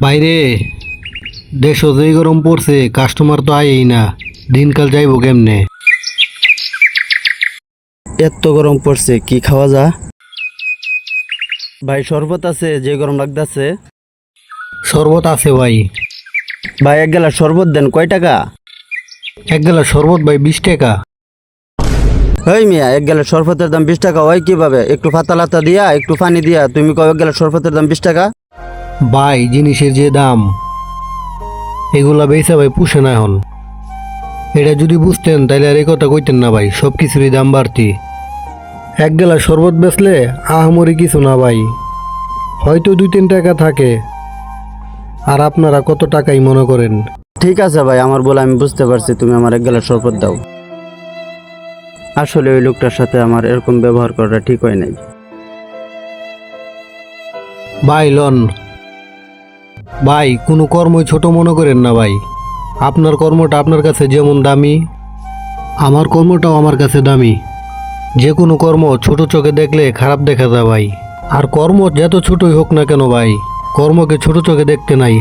বাইরে দেশও যেই গরম পড়ছে, কাস্টমার তো আয়েই না, দিনকাল যাইবো কেমনে? এত গরম পড়ছে, কি খাওয়া যা? ভাই শরবত আছে, যে গরম লাগতেছে। শরবত আছে ভাই। ভাই এক গ্লাস শরবত দেন, কয় টাকা? এক গ্লাস শরবত ভাই 20 টাকা। এই মিয়া, এক গ্লাস শরবতের দাম 20 টাকা হয় কিভাবে? একটু ফাতা লাতা দিয়া, একটু পানি দিয়া, তুমি কয় এক গ্লাস শরবতের দাম 20 টাকা? ভাই জিনিসের যে দাম, এগুলা বেচা ভাই পুষে না এখন। এটা যদি বুঝতেন তাইলে আর এই কথা কইতেন না ভাই, সব কিছুরই দাম বাড়তি। এক গ্লাস শরবত বেচলে আহামরি কিছু না ভাই, হয়তো 2-3 টাকা থাকে, আর আপনারা কত টাকাই মনে করেন। ঠিক আছে ভাই, আমার বলে আমি বুঝতে পারছি, তুমি আমার এক গ্লাস শরবত দাও। আসলে ওই লোকটার সাথে আমার এরকম ব্যবহার করাটা ঠিক হয় নাই। ভাই লন, ভাই কোনো কর্মই ছোট মনে করেন না ভাই। আপনার কর্মটা আপনার কাছে যেমন দামি, আমার কর্মটাও আমার কাছে দামি। যে কোনো কর্ম ছোট চোখে দেখলে খারাপ দেখা যায় ভাই, আর কর্ম যত ছোটই হোক না কেন ভাই, কর্মকে ছোট চোখে দেখতে নাই।